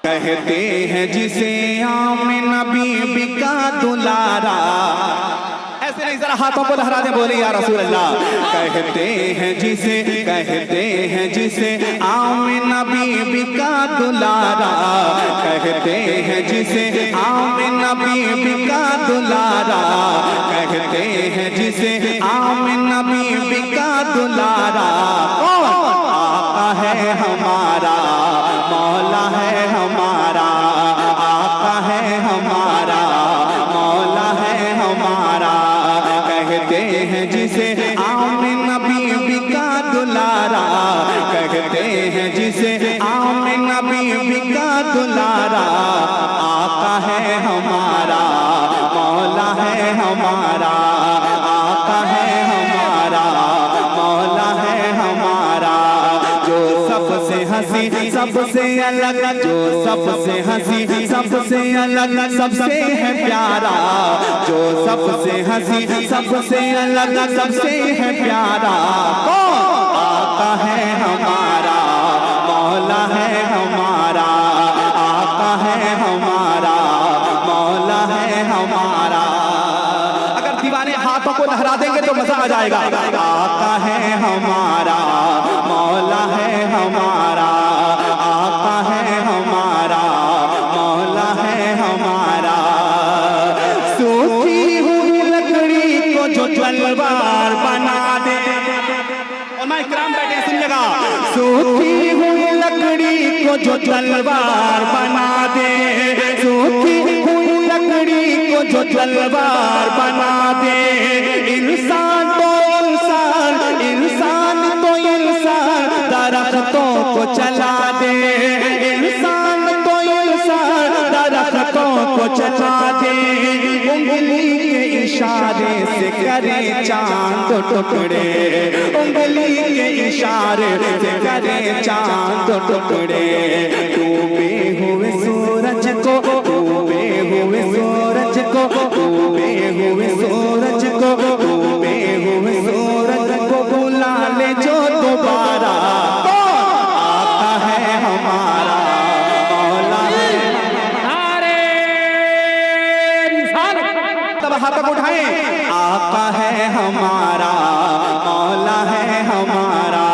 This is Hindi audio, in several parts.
कहते हैं जिसे आमिना बीबी का दुलारा। ऐसे नहीं, जरा हाथों को लहरा दे, बोले या रसूल अल्लाह। कहते हैं जिसे आमिना बीबी का दुलारा। कहते हैं जिसे आमिना बीबी का दुलारा। कहते हैं जिसे आमिना बीबी का दुलारा। आका है हमारा, मौला है हमारा। आका है हमारा, मौला है हमारा। कहते हैं जिसे आमिना बीबी का दुलारा। कहते हैं जिसे आमिना बीबी का दुलारा। आका है हमारा, मौला है हमारा। आका है हमारा, मौला है हमारा। जो सबसे हंसी सबसे अलग, जो सबसे हंसी सबसे अलग, सबसे है प्यारा। जो सबसे हंसी सबसे अलग, सबसे है प्यारा। आका है हमारा, मौला है हमारा। आका है हमारा, मौला है हमारा। अगर दीवाने हाथों को लहरा देंगे तो मजा आ जाएगा। आका है हमारा, मौला है हमारा। आका है हमारा, मौला है हमारा। सूखी हुई लकड़ी को जो तलवार बना दे, और मैं इकराम बैठे सुनिएगा। सूखी हुई लकड़ी को जो तलवार बना दे, सूखी हुई लकड़ी को जो तलवार बना दे। इंसान तो इंसान, इंसान तो इंसान, दरख्तों को चला दे। इंसान तो इंसान, दरख्तों को चला दे। उंगली के इशारे से करे चांद टुकड़े। उंगली के इशारे से करे चांद टुकड़े। डूबे हुए सूरज को, डूबे हुए सूरज को, डूबे हुए सूरज को, डूबे हुए सूरज को बुला ले जो दोबारा। आका है हमारा, मौला है। तब हाथ तक उठाएं। आका है हमारा, मौला है हमारा।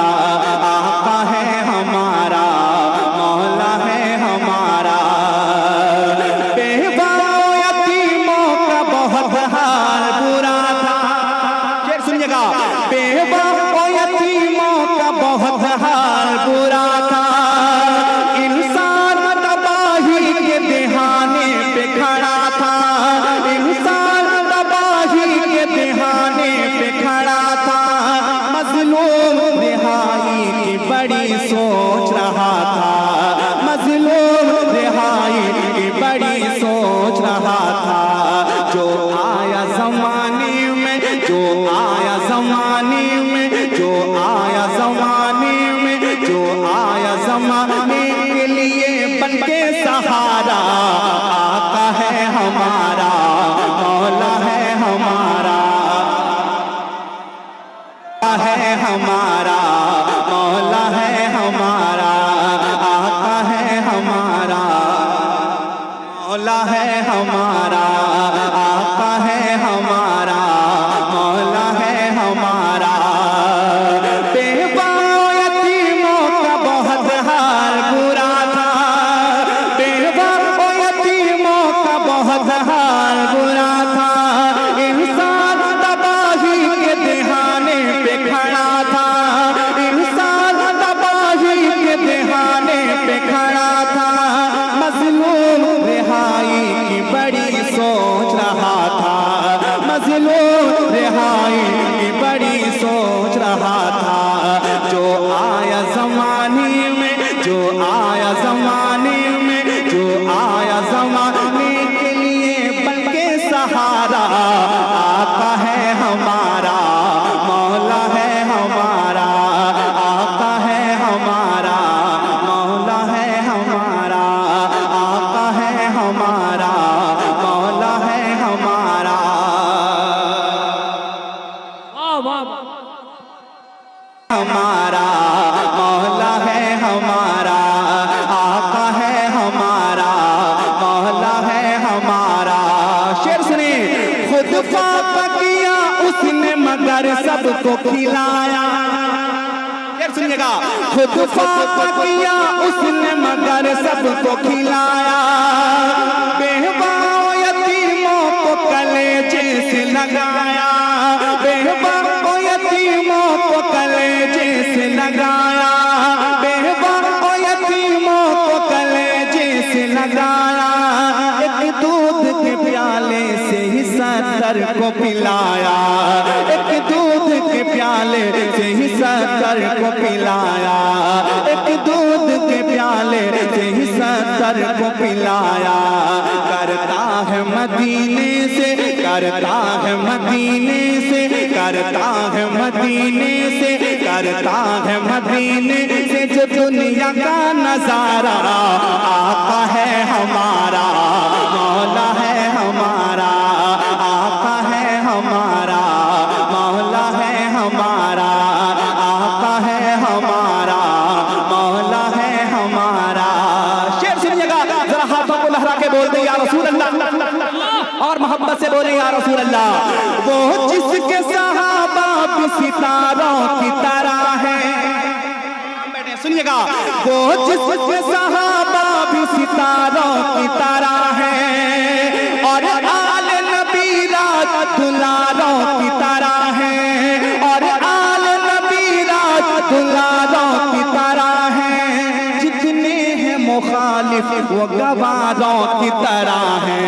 आका है हमारा, मौला है हमारा। बेवा यतीमों का बहुत हाल बुरा था। शेर सुनिएगा। बेवा यतीमों का बहुत हाल बुरा था। इंसान तबाही के दहाने पे खड़ा था। इंसान तबाही के दहाने पे खड़ा था। मजलूम रिहाई की बड़ी सोच रहा था। मजलूम रिहाई की बड़ी सोच रहा था। जो आया ज़माने में, जो आया ज़माने में, जो आया ज़माने में, जो आया ज़माने के लिए बनके सहारा। आका है हमारा, मौला है हमारा। है हमारा, मौला है हमारा। आका है हमारा, मौला है हमारा। आका है हमारा, मौला है हमारा। बेवा यतीमों का बहुत हाल बुरा था। बेवा यतीमों का बहुत हाल बुरा था। इंसान तबाही के दहाने पे खड़ा था। इंसान तबाही के दहाने पे खड़ा था। मजलूम रिहाई की बड़ी सोच मगर सबको खिलाया। सुनिएगा, खुद फाका किया उसने मगर सबको खिलाया। बेवाओं यतीमों को कलेजे से लगाया, बेवाओं यतीमों को कलेजे से लगाया, बेवाओं यतीमों को कलेजे से लगाया। एक दूध के प्याले से ही 70 को पिलाया, एक दूध के प्याले से ही 70 को पिलाया, एक दूध के प्याले से ही 70 को पिलाया। करता है मदीने से, करता है मदीने से, करता है मदीने से, करता है मदीने से जो दुनिया का नजारा। आका है हमारा, मौला है हमारा, आका है हमारा, मौला है हमारा, आका है हमारा, मौला है हमारा। शेर सुनिएगा, जरा हाथों को लहरा के बोल दे या रसूल अल्लाह, और मोहब्बत से बोले या रसूल अल्लाह। वो जिसके सहाबा भी सितारों की तरह है, सुनिएगा, वो जिसके सहाबा भी सितारों की तरह है, और आल नबी रात दुलारों की तरह है, और आल नबी रात दुलारों की तरह है। जितने हैं मुखालिफ वो गवारों की तरह है,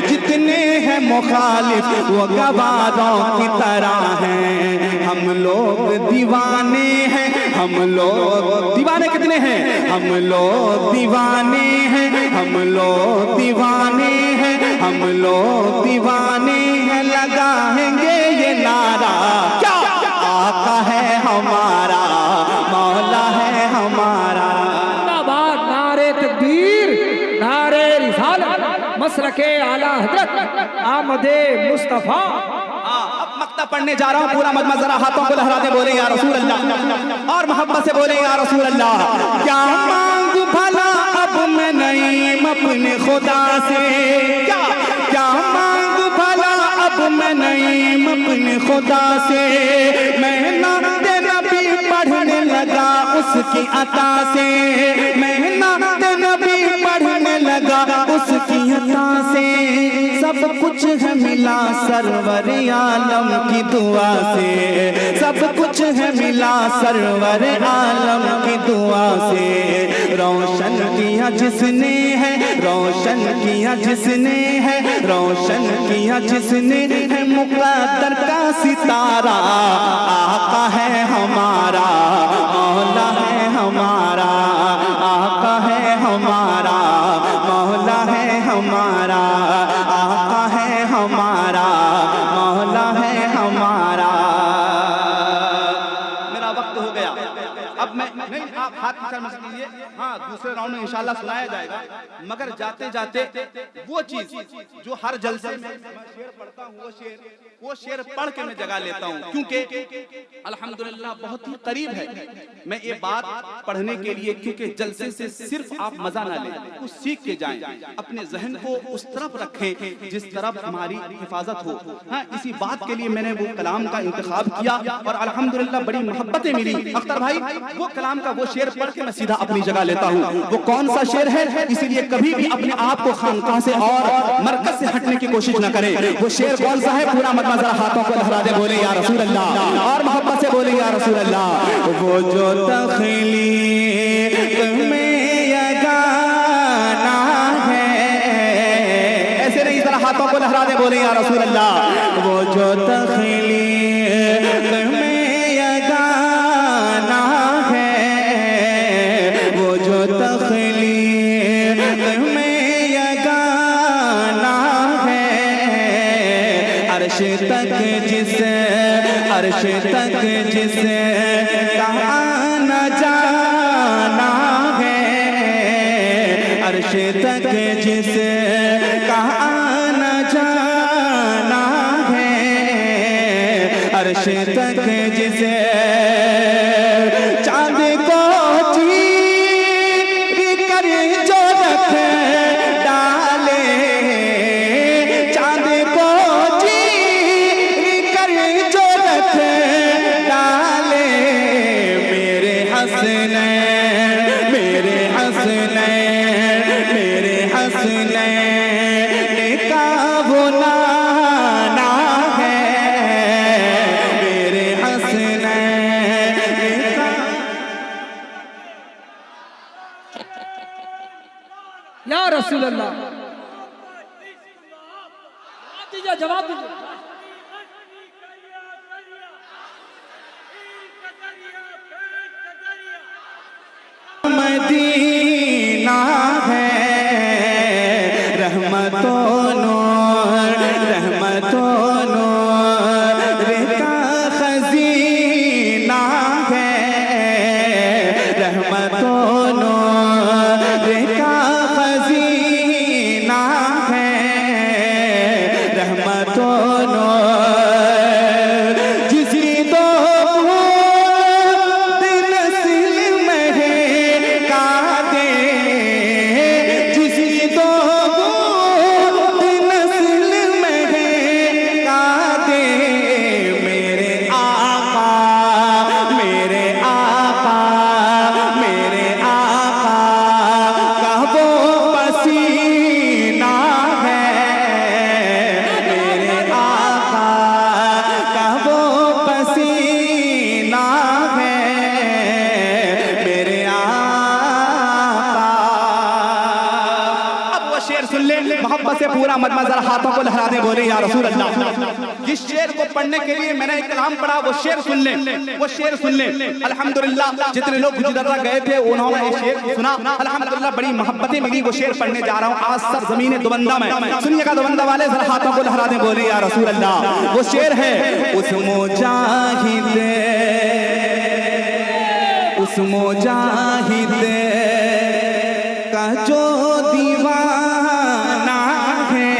जितने हैं मुखालिफ वो गवारों की तरह हैं। हम लोग दीवाने हैं, हम लोग दीवाने कितने हैं, हम लोग दीवाने हैं, हम लोग दीवाने हैं, हम लोग दीवाने हैं। लगाएंगे ये नारा, क्या आका है हमारा, मौला है हमारा। नारे तकबीर, नारे रिसालत, मसरके आला हजरत आमदे मुस्तफा। अब मक्ता पढ़ने जा रहा हूँ, पूरा मजमा जरा हाथों को लहराते बोले या रसूल अल्लाह, और मोहब्बत से बोले या रसूल अल्लाह। क्या मांगू भला अब मैं नईम अपने खुदा से, क्या क्या मांगू भला अब मैं नईम अपने खुदा से। मैं नाते नबी पढ़ने लगा उसकी अता से, मैं नाते नबी पढ़ने लगा उसकी अता से। सब कुछ है मिला सरवर आलम की दुआ से, सब कुछ है मिला सरवर आलम की दुआ से। रोशन किया जिसने है, रोशन किया जिसने है, रोशन किया जिसने है मुक़द्दर का सितारा। आका है हमारा, मौला है हमारा, आका है हमारा, मौला है हमारा, आका है हमारा, मौला है हमारा। मेरा वक्त हो गया, अब मैं नहीं, आप हाथ पीछे मत कीजिए, हाँ दूसरे राउंड में इंशाल्लाह सुनाया जाएगा। मगर जाते जाते वो चीज जो हर जलसे में मैं शेर पढ़ता हूँ, वो शेर पढ़ के मैं जगा लेता हूँ, क्योंकि अल्हम्दुलिल्लाह बहुत ही करीब है। मैं ये बात पढ़ने के लिए, क्योंकि जलसे से सिर्फ आप मजा ना लें, कुछ सीख के जाएं, अपने जहन को उस तरफ रखें जिस तरफ हमारी हिफाजत हो। हाँ, इसी बात के लिए मैंने वो कलाम का इंतखाब किया और अल्हम्दुलिल्लाह बड़ी मोहब्बतें मिली। अख्तर भाई, वो कलाम का वो शेर पढ़ के मैं सीधा अपनी जगह लेता हूँ। वो कौन सा शेर है, इसीलिए कभी भी अपने आप को खानकाह से और मरकज से हटने की कोशिश न करें। वो शेर कौन सा है, पूरा मतलब जरा हाथों को लहरा दे, बोले या रसूल अल्लाह, और मोहब्बत से बोले या रसूल अल्लाह। वो जो तख्लीक में यगाना है, ऐसे नहीं, जरा हाथों को लहरा दे, बोले या रसूल अल्लाह। वो जो तख्लीक में यगाना है, वो जो तख्लीक में यगाना है। अर्श तक जिसे, अर्श तक जिसे कहा न जाना है, अर्श तक जिसे कहा न जाना है, अर्श तक जिसे चांद को चीर कर जो रख डाले, चांद को चीर कर जो रख या रसूल अल्लाह। जवाब दीजिए। मदीना है रहमतों नूर का खजीना है रहमतों नूर का खजीना है रहमतों नूर जिसकी दो नस्ल में है कादे जिसकी दो नस्ल में है कादे मेरे आका का वो पसीना है मेरे आका का वो पसीना है मेरे आका। अब वो शेर सुन ले मोहब्बत से पूरा मजमा जरा हाथों को लहरा दे बोले या रसूल अल्लाह। जिस शेर को पढ़ने के लिए मैंने एक कलाम पढ़ा वो शेर सुन ले अल्हम्दुलिल्लाह जितने लोग गुजरात गए थे उन्होंने ये शेर सुना अल्हम्दुलिल्लाह बड़ी मोहब्बतें मिली। वो शेर पढ़ने जा रहा हूँ आज सर जमीन दोबंदा में सुनिएगा दोबंदा वाले जरा हाथों को लहरा दे बोले या रसूल अल्लाह। वो शेर है उस मुजाहिद का जो दीवाना है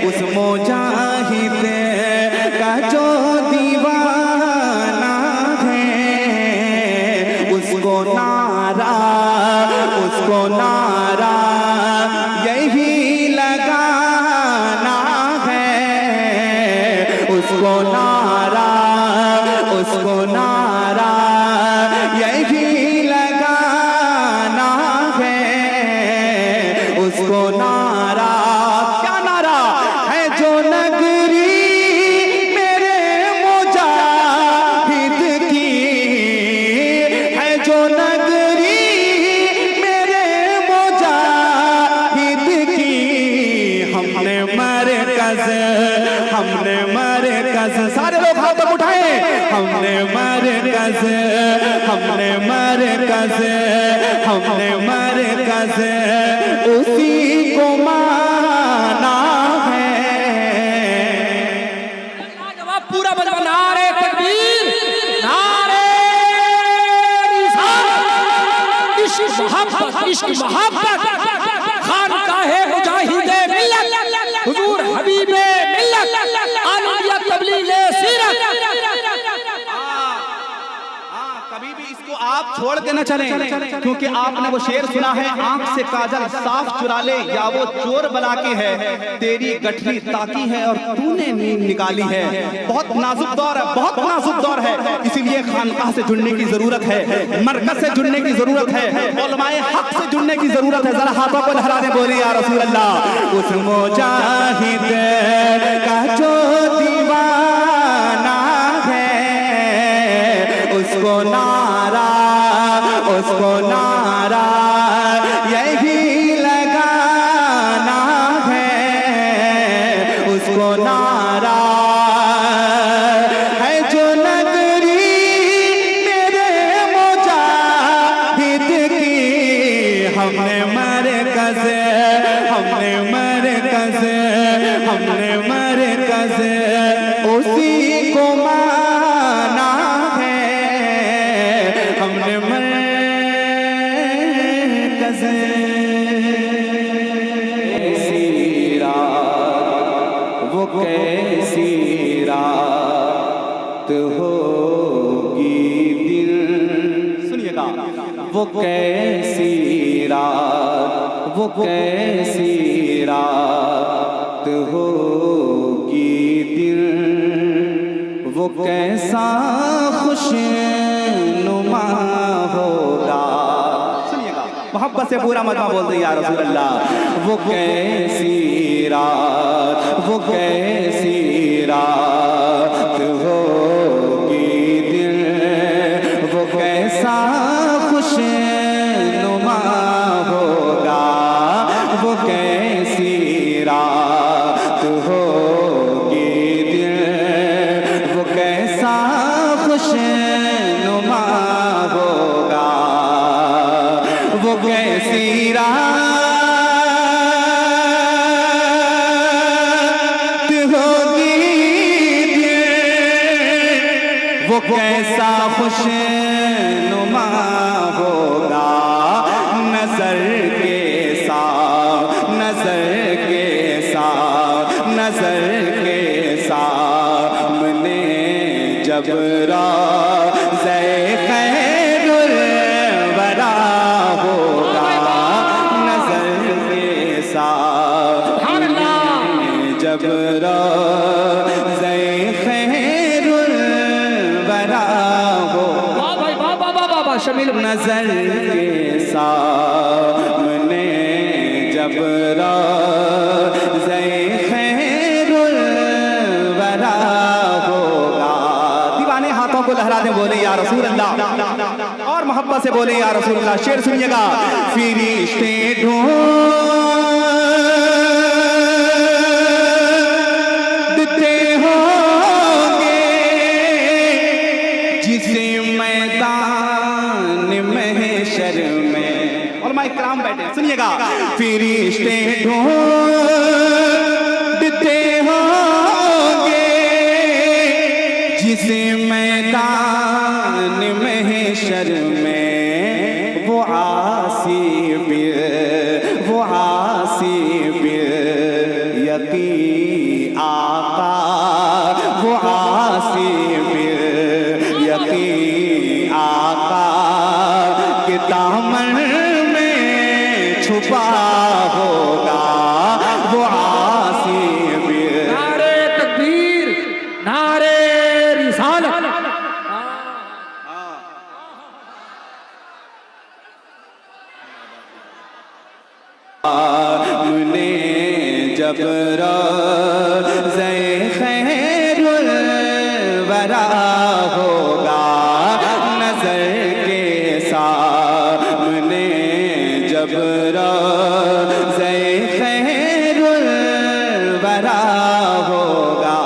उस मुजाहिद का जो दीवाना है उसको नारा यही लगाना है उसको नारा यही लगाना है उसको नारा। क्या नारा है जो नगरी मेरे मुजाहिद की है जो नगरी मेरे मुजाहिद की हमने मरकज सारे लोग हाथ तक उठाए हमने मरकज उसी को माना है। जवाब पूरा बजा नारे तकबीर नारे रिसालत इश्क मोहब्बत खानकाहे मुजाहिदे मिल्लत हुजूर हबीबे मिल्लत आलिया तबलीगे सीरत। कभी भी इसको आप छोड़ के न चलें क्योंकि आपने वो शेर सुना है आंख से काजल साफ चुरा ले या वो चोर बना के है तेरी गठरी ताकी है और तूने नींद निकाली है। बहुत नाजुक दौर है इसीलिए खानकाह से जुड़ने की जरूरत है मरकज से जुड़ने की जरूरत है उलमाए हक से जुड़ने की जरूरत है। जरा हाथों को लहरा दे बोले या रसूल अल्लाह। उस मुजाहिद का जो दीवाना है उसको नारा यही लगाना है उसको नारा है जो नगरी मेरे मुजाहिद की हमने मरकज उसी को माना है हमने मरकज। वो कैसी रात होगी दिल सुनिएगा वो कैसी रात होगी दिल वो कैसा खुशनुमा होगा। सुनिएगा मोहब्बत से पूरा मजमा बोल दे या रसूल अल्लाह। वो कैसी रात होगी दिल वो कैसा खुशनुमा होगा। वो कैसा खुशनुमा होगा, नजर के साथ, नजर के साथ, नजर के सामने जब रोज़े खैरुल वरा होगा, नजर के सामने जब रोज़े खैरुल वरा हो, शमील नजर के सामने जब रोज़े खैरुल वरा होगा। दीवाने हाथों को लहरा दे, बोले या रसूल अल्लाह, और मोहब्बत से बोले या रसूल अल्लाह। शेर सुनिएगा। फरिश्ते ढूंढते होंगे जिसे मैदान महशर में, और मां इकराम बैठे सुनिएगा। फरिश्ते ढूंढते होंगे जिसे मैदान महशर में, वो आसी यकी आका, वो आसी यकी आका के दामन में छुपा होगा, वो आसी नारे तकबीर, नारे रिसालत। हमने जब रोज़े खैरुल वरा होगा, नजर के सामने जब रोज़े खैरुल वरा होगा।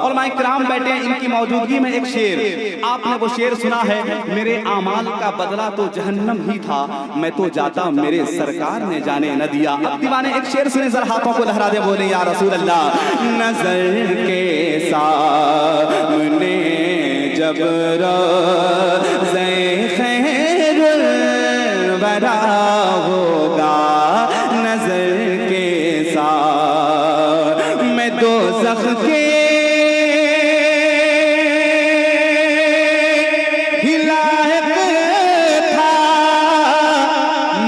और मां इकराम बैठे, इनकी मौजूदगी में एक शेर, आपने वो शेर सुना है, मेरे आमाल का बदला तो जहन्नम ही था, मैं तो जाता मेरे सरकार ने जाने न दिया। अब दीवाने एक शेर सुने, जरा हाथों को लहरा दे, बोले या रसूल अल्लाह। नजर के सामने जब रोज़े खैरुल वरा होगा, नजर के साथ मैं दोज़ख के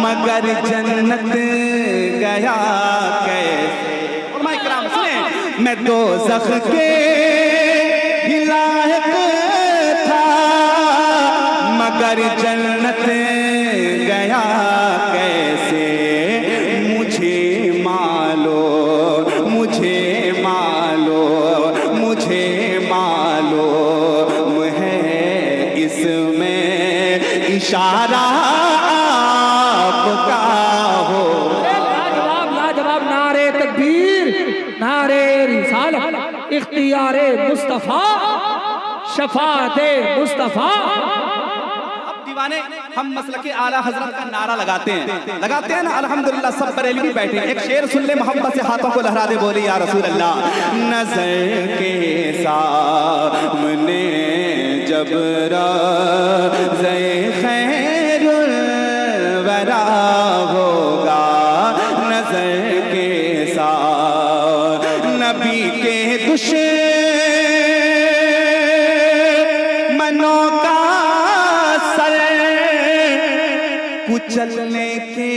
मगर जन्नत गया कैसे। और मां इकराम सुने, मैं दोज़ख के लायक था मगर जन्नत गया कैसे। मुझे मालूम, मुझे मालूम, मुझे मालूम है इसमें इशारा आपका हो। लाजवाब, लाजवाब। नारे तकबीर, नारे रिसालत, इख्तियारे मुस्तफा, शफाअते मुस्तफा। अब दीवाने हम मसलके आला हजरत का नारा लगाते हैं ना, अल्हम्दुलिल्लाह सब बरेलवी बैठे हैं। एक शेर सुन ले, मोहब्बत से हाथों को लहरा दे, बोले या रसूल अल्लाह। नजर के सामने जब रोज़े खैरुल वरा होगा, नजर के साथ नबी के दुश्मनों का सर कुचलने के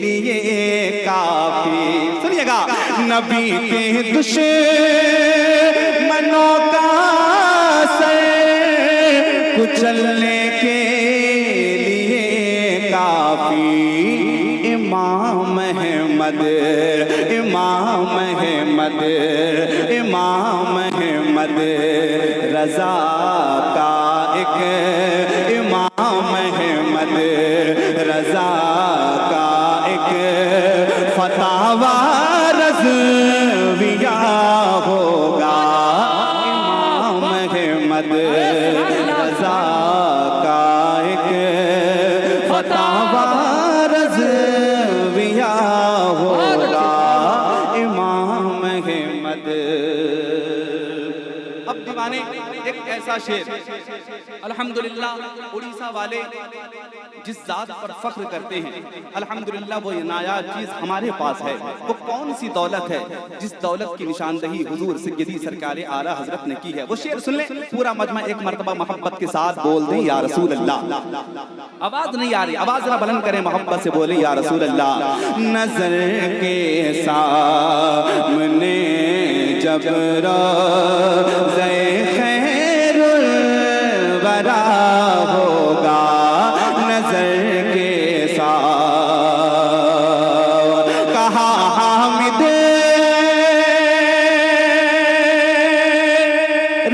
लिए काफी। सुनिएगा, नबी के दुश्मनों का सर कुचलने के लिए काफी। इमाम अहमद, इमाम अहमद, इमाम अहमद रजा का एक, इमाम अहमद रजा का एक फतावा रज़विया होगा। इमाम अहमद रजा का एक फतावा रज़विया होगा। इमाम अहमद। अब दीवाने एक ऐसा शेर, अल्हम्दुलिल्लाह उड़ीसा वाले जिस जात पर फख्र करते हैं, अल्हम्दुलिल्लाह वो नायाब चीज हमारे पास है। वो कौन सी दौलत है जिस दौलत की निशानदही हुजूर सैयदी सरकार आला हजरत ने की है। वो शेर सुन ले, पूरा मजमा एक मर्तबा मोहब्बत के साथ बोल दे या रसूल अल्लाह। आवाज नहीं आ रही, आवाज जरा बुलंद करें, मोहब्बत से बोले या रसूल अल्लाह। नजर के सामने जब रोज़े खैरुल वरा होगा, नजर के साथ कहा हामिद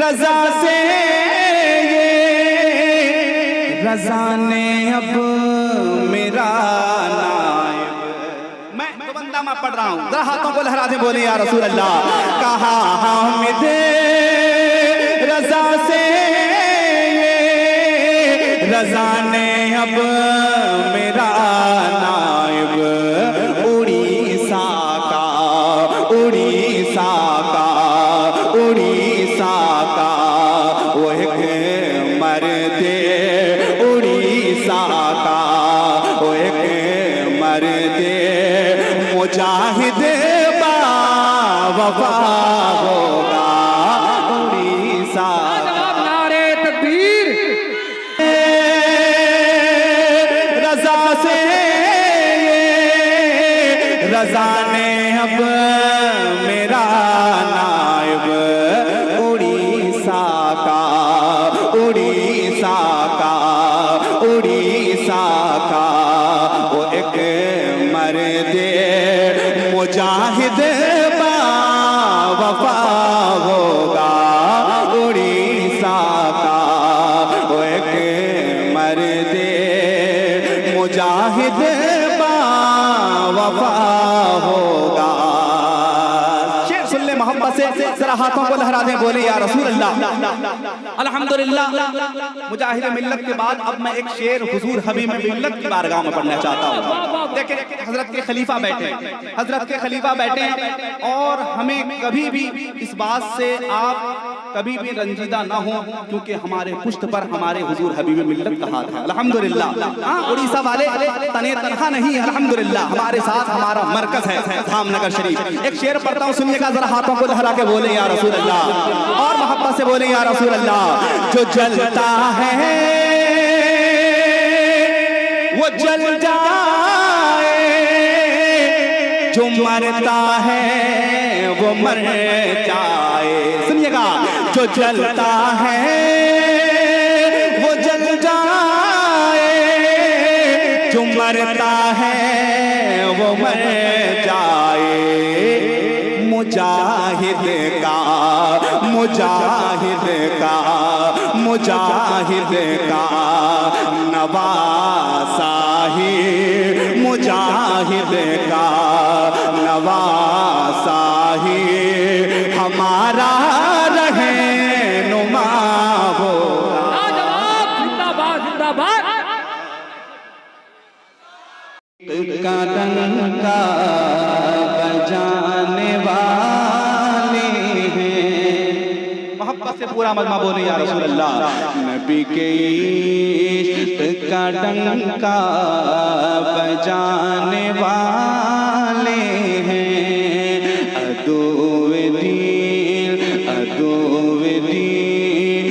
रजा से, ये रजा ने अब मेरा नायब। मैं तो बंदा मैं पढ़ रहा हूं, जरा हाथों को लहरा दे, बोले या रसूल अल्लाह। कहा हामिद रजा से, ये रजा ने अब मेरा नायब। उड़ीसा का, उड़ीसा का, उड़ीसा का वो एक मर्द, उड़ीसा का वो एक मर्द मुजाहिद बावफा होगा। उड़ीसा नारे तकबीर। रजा से, ये रजा ने अब मेरा नायब। उड़ीसा का, उड़ीसा का, उड़ीसा का वो एक मर्द मुजाहिद बावफा होगा। उड़ीसा का वो एक मर्द मुजाहिद बावफा होगा। शेर सुन ले मोहब्बत से, जरा हाथों को लहरा दे, बोले या रसूल अल्लाह। अल्हम्दुलिल्लाह मुजाहिद मिल्लत के बाद अब मैं एक शेर हुजूर हबीब मिल्लत की बारगाह में पढ़ना चाहता हूँ। देखिए हजरत के खलीफा बैठे हैं, हजरत के खलीफा बैठे हैं, और हमें कभी भी इस बात से आप कभी भी रंजीदा ना हो, क्योंकि हमारे पुश्त पर हमारे हुजूर हबीब मिल्लत का हाथ है। अल्हम्दुलिल्लाह उड़ीसा वाले तने तनहा नहीं, अल्हम्दुलिल्लाह हमारे साथ हमारा मरकज है धामनगर शरीफ। एक शेर पढ़ता हूँ, सुनिएगा, जरा हाथों को लहरा के बोले या रसूल अल्लाह, और मोहब्बत से बोले या रसूल अल्लाह। जो जलता है वो जल जाए, जो मरता है वो मर जाए। सुनिएगा, जो जलता है वो जल जाए, जो मरता है वो मर जाए। मुजाहिद का, मुजाहिद का, मुजाहिद का नवासा ही, मुजाहिद का नवासा ही हमारा रहनुमा होगा। जिंदाबाद जिंदाबाद। का डंका बजाने वाले हैं। मोहब्बत से पूरा मजमा बोले या रसूल अल्लाह। नबी के इश्क का डंका बजाने वाले हैं। अदुवे दीन, अदुवे दीन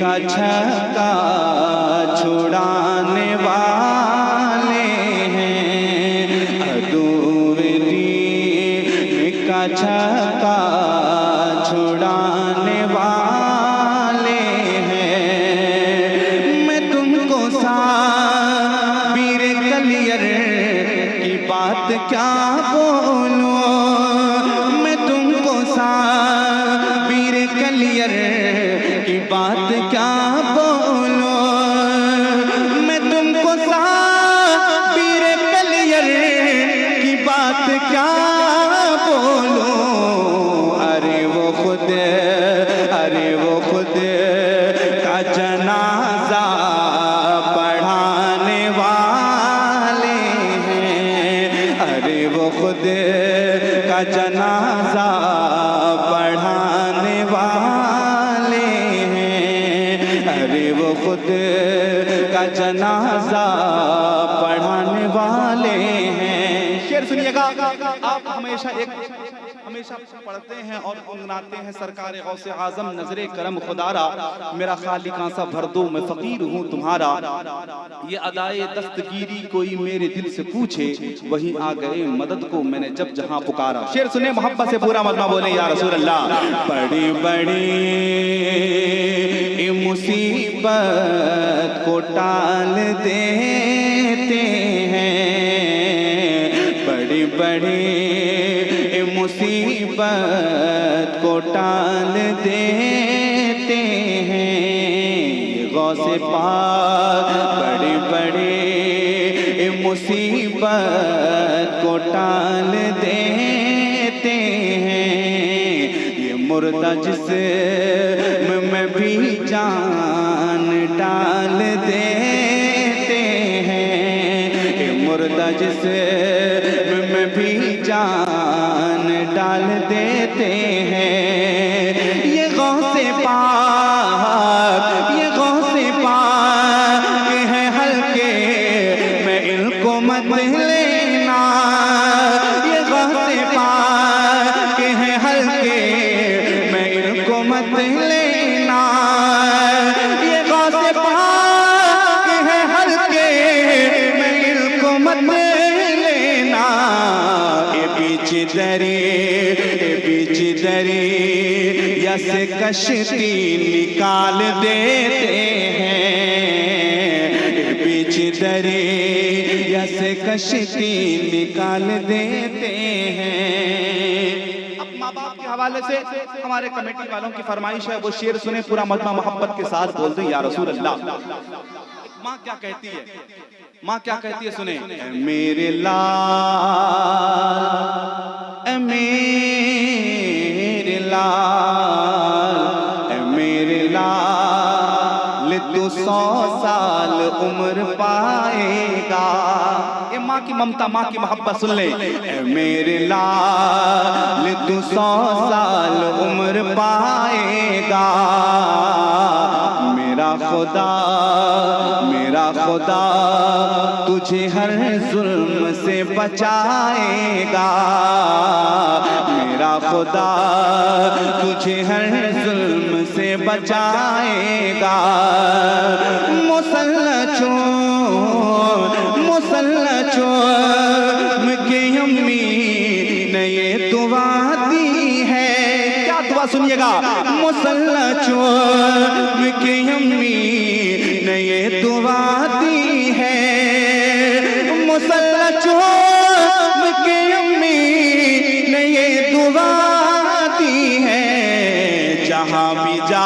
का छक्का छुड़ाने वाले हैं। अदुवे दीन का छक्का छुड़ाने वाले हैं। मैं तुमको साबिर कलियर की बात क्या बोलूं, मैं तुमको साबिर कलियर की बात क्या बोलूं, मैं तुमको साबिर कलियर की बात क्या बोलूं। अरे वो खुद, अरे वो खुद का जनाजा पढ़ाने वाले हैं। अरे वो खुद का जनाजा पढ़ाने वाले हैं। का जनाजा पढ़ाने वाले हैं। शेर सुनिएगा। आप हमेशा पढ़ते हैं और गुनगुनाते हैं सरकार गौसे आजम नजरे करम खुदारा, मेरा खालिका सा भर दो मैं फकीर हूँ तुम्हारा। ये अदाए दस्तगीरी कोई मेरे दिल से पूछे, वही आ गए मदद को मैंने जब जहां पुकारा। शेर सुने मोहब्बत से पूरा मजमा बोले या रसूल अल्लाह। बड़ी बड़ी मुसीबत को टाल देते हैं, बड़ी बड़ी मुसीबत को टाल देते हैं। ये गौसे पाक बड़ी बड़ी मुसीबत को टाल देते हैं। ये मुर्दा जिस्म भी जान डाल देते हैं, ये मुर्दा जिस्म भी जान डाल देते हैं। ये गौसे पाक है हल्के मैं इनको मत लेना। ये गौसे पाक है हल्के मैं इनको मत लेना। ये गौसे पाक है हल्के मैं इनको मत लेना। ये बीच दरी यस कश्ती निकाल देते हैं, बीच दरी यस कश्ती निकाल देते हैं। अब माँ बाप के हवाले से हमारे कमेटी वालों की फरमाइश है, वो शेर सुने पूरा मजमा मोहब्बत के साथ बोल दो या रसूल अल्लाह। माँ क्या कहती है, माँ क्या कहती है सुने। मेरे लाल, मेरे लाल, मेरे लाल तू 100 साल उम्र पाएगा। ये माँ की ममता, माँ की मोहब्बत सुन ले। मेरे लाल तू 100 साल उम्र पाएगा। मेरा खुदा तुझे हर जुल्म से बचाएगा। मेरा खुदा तुझे हर जुल्म से बचाएगा। मुसल्ला चूम के अम्मी ने ये दुआ दी है। क्या दुआ सुनिएगा। मुसल्ला चूम के अम्मी ने ये दुआ दी है। मुसल्ला चूम के अम्मी ने ये दुआ दी है। जहाँ भी जा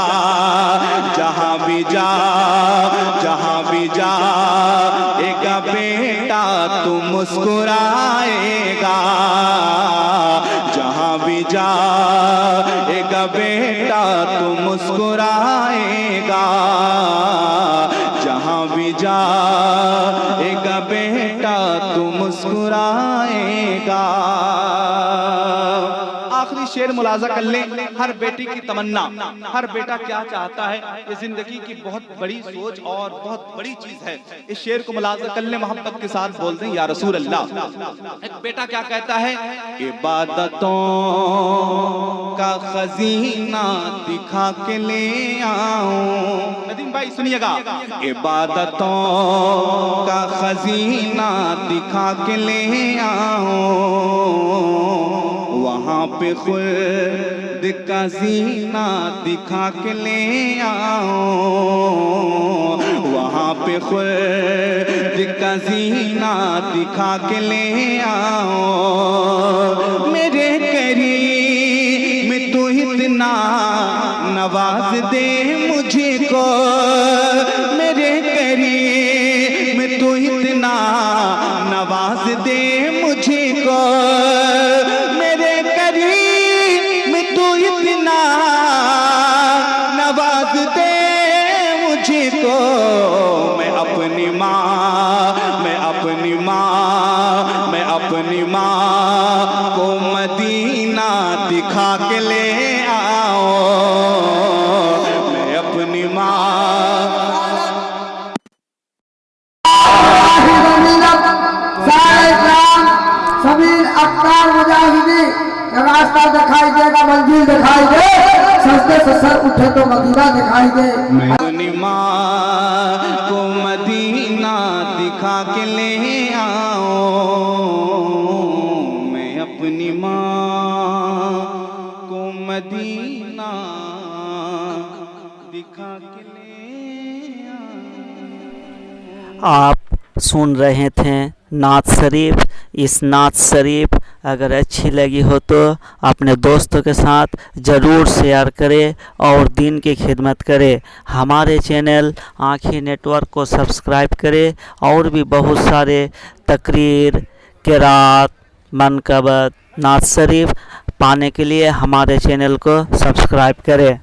एक बेटा तू मुस्कुराएगा। जहाँ भी जा एक बेटा तू मुस्कुराएगा। जहाँ भी जा एक बेटा तू मुस्कुराएगा। आखिरी शेर मुलाजा कर ले। हर बेटी की तमन्ना, हर बेटा क्या चाहता है, ये जिंदगी की बहुत बड़ी सोच और बहुत बड़ी चीज है। इस शेर को मुलाजा कर ले, मोहब्बत के साथ बोल दें या रसूल अल्लाह। एक बेटा क्या कहता है। इबादतों का खजीना दिखा के ले आऊं। नदीम भाई सुनिएगा। इबादतों का खजीना दिखा के ले आऊं। वहाँ पे खुद का जीना दिखा के ले आऊं। वहाँ पे खुद का जीना दिखा के ले आऊं। मेरे करीम तू इतना नवाज दे मुझको। मेरे करीम तू इतना नवाज दे मुझको। मैं अपनी माँ को मदीना दिखा के ले आओ। मैं अपनी माँ आपदार मुजाहिदी का रास्ता दिखाई देगा, मंजिल दिखाई दे, सजदे से सर उठे तो मदीना दिखाई दे। मैं अपनी माँ को मदीना दिखा के ले आऊं, मैं अपनी माँ को मदीना दिखा के ले आऊं। आप सुन रहे थे नात शरीफ। इस नात शरीफ अगर अच्छी लगी हो तो अपने दोस्तों के साथ ज़रूर शेयर करें और दीन की खिदमत करें। हमारे चैनल आँखी नेटवर्क को सब्सक्राइब करें और भी बहुत सारे तकरीर, किरात, मनकबत, नात शरीफ पाने के लिए हमारे चैनल को सब्सक्राइब करें।